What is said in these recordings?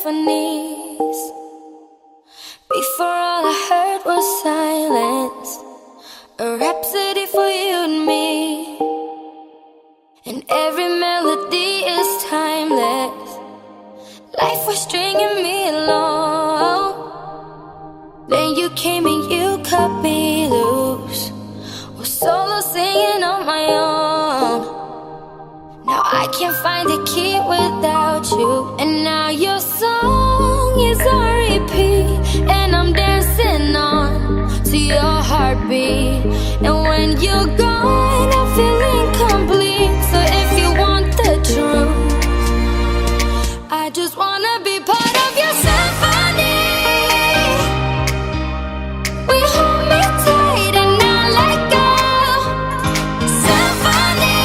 symphonies. Before all I heard was silence, a rhapsody for you and me. And every melody is timeless. Life was stringing me along. Then you came and you cut me loose. Was solo singing on my own. Now I can't find a key without you. And now your song is on repeat, and I'm dancing on to your heartbeat. And when you're gone, I feel incomplete. So if you want the truth, I just wanna be part of your symphony. We hold me tight and not let go. Symphony,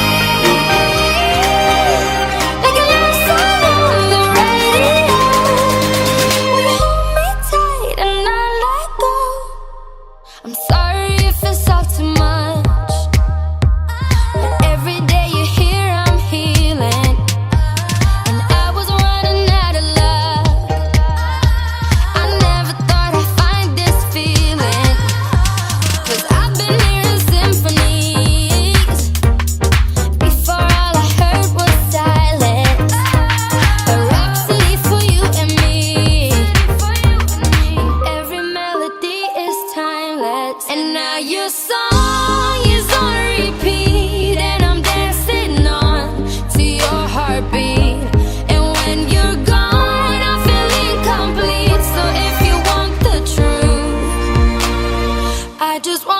like a love song on the radio. We hold me tight and not let go. I'm sorry if it's all too much, but every day you're here I'm healing. And I was running out of love. I never thought I'd find this feeling, 'cause I've been hearing symphonies. Before all I heard was silence, a rhapsody for you and me. And every melody is timeless. And now your song is on repeat, and I'm dancing on to your heartbeat. And when you're gone, I feel incomplete. So if you want the truth, I just want